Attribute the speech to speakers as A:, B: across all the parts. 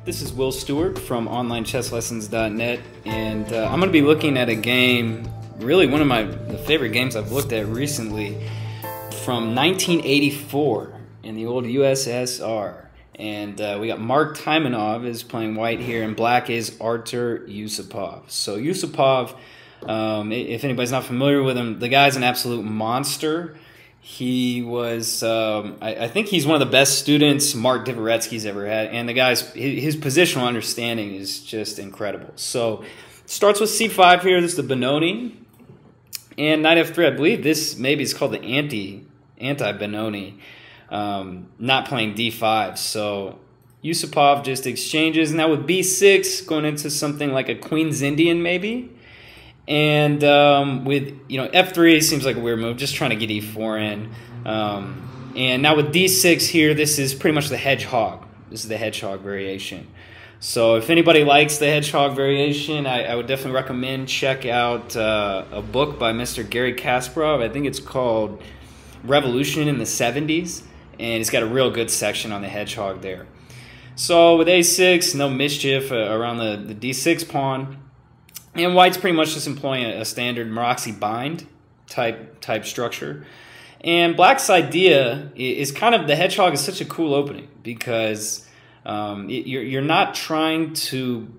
A: This is Will Stewart from OnlineChessLessons.net, and I'm going to be looking at a game, really one of the favorite games I've looked at recently, from 1984 in the old USSR. And we got Maroczy Taimanov is playing white here, and black is Artur Yusupov. So Yusupov, if anybody's not familiar with him, the guy's an absolute monster. He was, I think he's one of the best students Mark Dvoretsky's ever had, and the guy's, his positional understanding is just incredible. So starts with c5 here. This is the Benoni, and knight f3. I believe this maybe is called the anti-Benoni, not playing d5. So Yusupov just exchanges. Now with b6, going into something like a Queen's Indian maybe. And with f3 seems like a weird move, just trying to get e4 in. And now with d6 here, this is pretty much the hedgehog. This is the hedgehog variation. So if anybody likes the hedgehog variation, I would definitely recommend check out a book by Mr. Garry Kasparov. I think it's called Revolution in the 70s, and it's got a real good section on the hedgehog there. So with a6, no mischief around the d6 pawn. And white's pretty much just employing a standard Maroczy Bind type structure. And black's idea is kind of, the hedgehog is such a cool opening because you're not trying to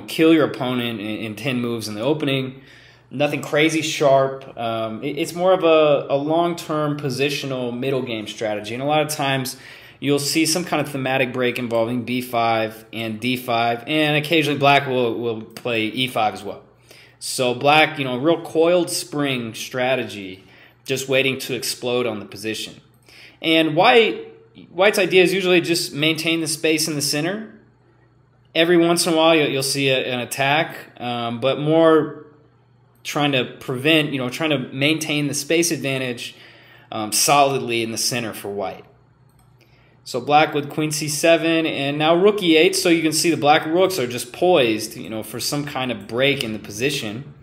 A: kill your opponent in 10 moves in the opening. Nothing crazy sharp. It's more of a long-term positional middle game strategy. And a lot of times you'll see some kind of thematic break involving b5 and d5, and occasionally black will play e5 as well. So black, a real coiled spring strategy, just waiting to explode on the position. And white's idea is usually just maintain the space in the center. Every once in a while you'll see an attack, but more trying to prevent, trying to maintain the space advantage solidly in the center for white. So black with queen c7, and now rook e8, so you can see the black rooks are just poised, for some kind of break in the position.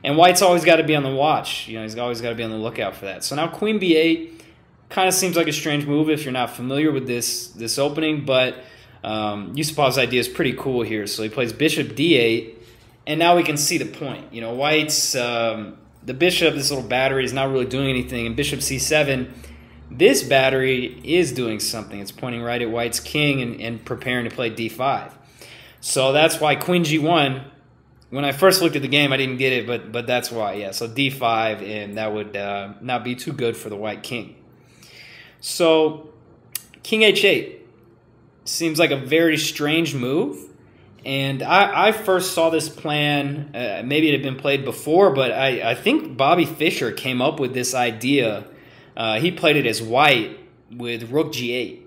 A: And white's always got to be on the watch. He's always got to be on the lookout for that. So now queen b8 kind of seems like a strange move if you're not familiar with this opening, but Yusupov's idea is pretty cool here. So he plays bishop d8, and now we can see the point. White's, the bishop, this little battery, is not really doing anything, and bishop c7, this battery is doing something. It's pointing right at white's king and preparing to play d5. So that's why queen g1, when I first looked at the game, I didn't get it, but that's why, yeah. So d5, and that would not be too good for the white king. So king h8 seems like a very strange move. And I first saw this plan, maybe it had been played before, but I think Bobby Fischer came up with this idea. He played it as white with rook g8,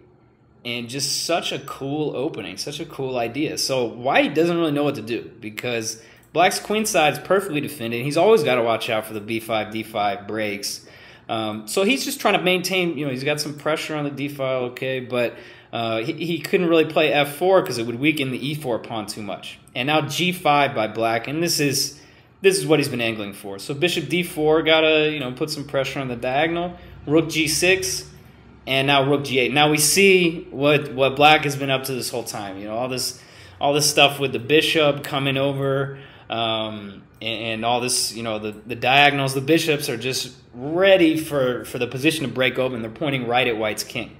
A: and just such a cool opening, such a cool idea. So white doesn't really know what to do because black's queenside is perfectly defended. He's always got to watch out for the b5, d5 breaks. So he's just trying to maintain, he's got some pressure on the d file, okay, but he couldn't really play f4 because it would weaken the e4 pawn too much. And now g5 by black, and this is what he's been angling for. So bishop d4, gotta put some pressure on the diagonal. Rook g6, and now rook g8. Now we see what black has been up to this whole time. All this stuff with the bishop coming over, and all this. The diagonals. The bishops are just ready for the position to break open. They're pointing right at white's king.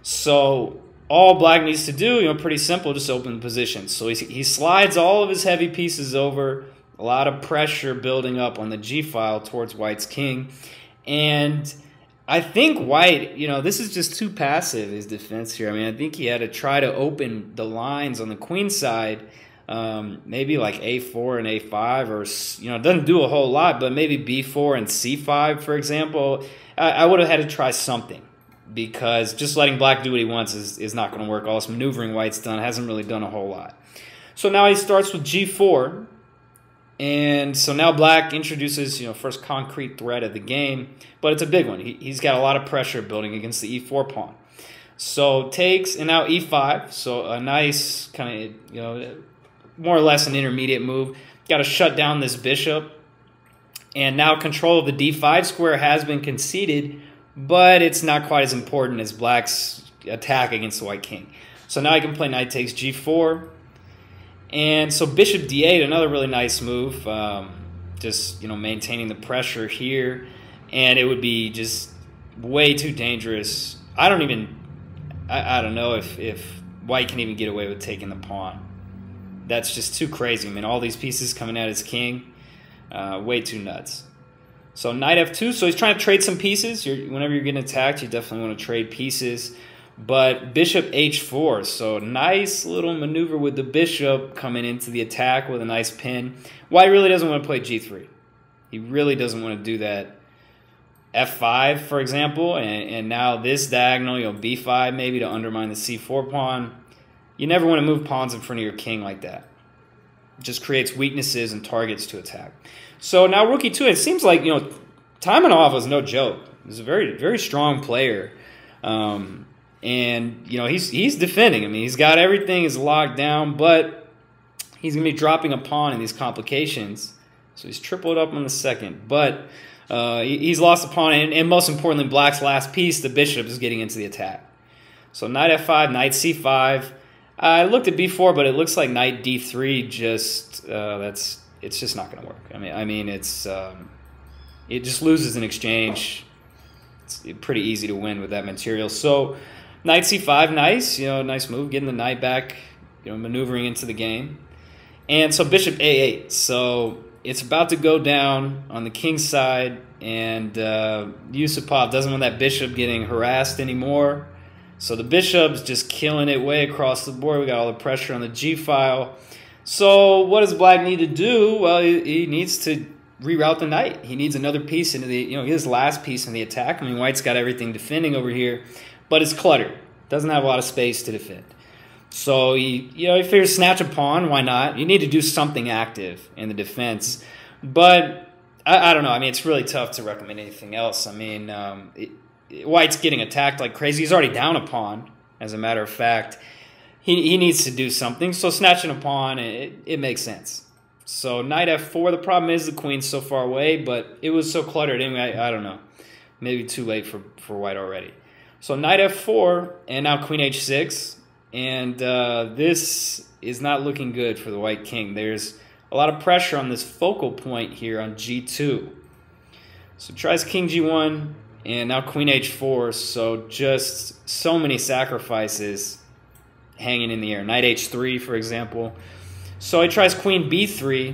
A: So all black needs to do, pretty simple, just open the position. So he slides all of his heavy pieces over. A lot of pressure building up on the g file towards white's king, and I think white, this is just too passive, his defense here. I think he had to try to open the lines on the queen side, maybe like a4 and a5, or, it doesn't do a whole lot, but maybe b4 and c5, for example. I would have had to try something because just letting black do what he wants is not going to work. All this maneuvering white's done hasn't really done a whole lot. So now he starts with g4. And so now black introduces, first concrete threat of the game, but it's a big one. He's got a lot of pressure building against the e4 pawn. So takes, and now e5, so a nice kind of, more or less an intermediate move. Got to shut down this bishop. And now control of the d5 square has been conceded, but it's not quite as important as black's attack against the white king. So now I can play knight takes g4. And so bishop d8, another really nice move. Just, you know, maintaining the pressure here. And it would be just way too dangerous. I don't know if white can even get away with taking the pawn. That's just too crazy. I mean, all these pieces coming at his king. Way too nuts. So knight f2. So he's trying to trade some pieces. Whenever you're getting attacked, you definitely want to trade pieces. But bishop h4. So nice little maneuver with the bishop coming into the attack with a nice pin. White really doesn't want to play g3. He really doesn't want to do that. f5, for example, and now this diagonal, you know, b5 maybe to undermine the c4 pawn. You never want to move pawns in front of your king like that. It just creates weaknesses and targets to attack. So now rook e2. It seems like, you know, Taimanov was no joke. He's a very, very strong player. And, you know, he's defending. I mean, he's got everything is locked down, but he's going to be dropping a pawn in these complications. So he's tripled up on the second. But he's lost a pawn, and most importantly, black's last piece, the bishop, is getting into the attack. So knight f5, knight c5. I looked at b4, but it looks like knight d3 just, it's just not going to work. I mean, it just loses an exchange. It's pretty easy to win with that material. So knight c5, nice, you know, nice move, getting the knight back, you know, maneuvering into the game. And so bishop a8. So it's about to go down on the king side, and Yusupov doesn't want that bishop getting harassed anymore. So the bishop's just killing it way across the board. We got all the pressure on the g-file. So what does black need to do? Well, he needs to reroute the knight. He needs another piece into the, you know, his last piece in the attack. I mean, white's got everything defending over here, but it's cluttered. Doesn't have a lot of space to defend. So he figures snatch a pawn. Why not? You need to do something active in the defense. But I don't know. I mean, it's really tough to recommend anything else. I mean, white's getting attacked like crazy. He's already down a pawn, as a matter of fact. He needs to do something. So snatching a pawn, it makes sense. So knight f4. The problem is the queen's so far away, but it was so cluttered anyway. I don't know. Maybe too late for white already. So knight f4, and now queen h6. And this is not looking good for the white king. There's a lot of pressure on this focal point here on g2. So tries king g1, and now queen h4. So just so many sacrifices hanging in the air. Knight h3, for example. So he tries queen b3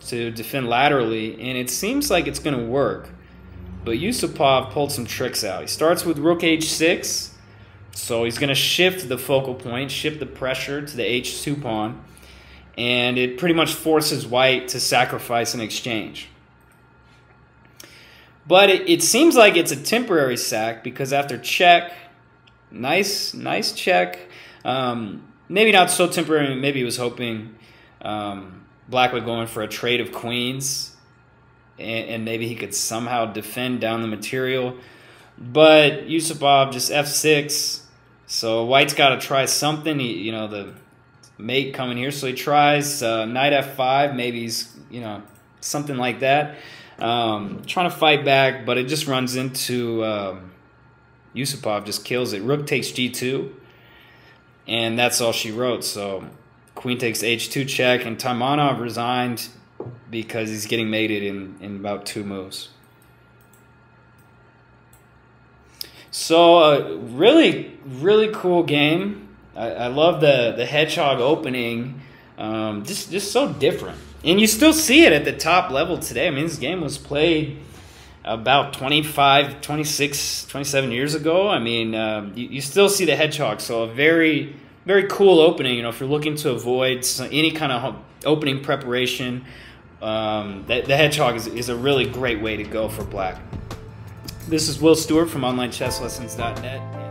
A: to defend laterally, and it seems like it's going to work. But Yusupov pulled some tricks out. He starts with rook h6. So he's going to shift the focal point, shift the pressure to the h2 pawn, and it pretty much forces white to sacrifice an exchange. But it seems like it's a temporary sack, because after check, nice check, maybe not so temporary, maybe he was hoping black would go in for a trade of queens, and maybe he could somehow defend down the material. But Yusupov just f6, so white's got to try something. The mate coming here, so he tries knight f5. Maybe he's, something like that. Trying to fight back, but it just runs into Yusupov just kills it. Rook takes g2, and that's all she wrote. So queen takes h2 check, and Taimanov resigned because he's getting mated in about 2 moves. So really cool game. I love the Hedgehog opening. Just so different. And you still see it at the top level today. I mean, this game was played about 25, 26, 27 years ago. I mean, you still see the Hedgehog. So a very, very cool opening. If you're looking to avoid any kind of opening preparation, the Hedgehog is a really great way to go for black. This is Will Stewart from OnlineChessLessons.net.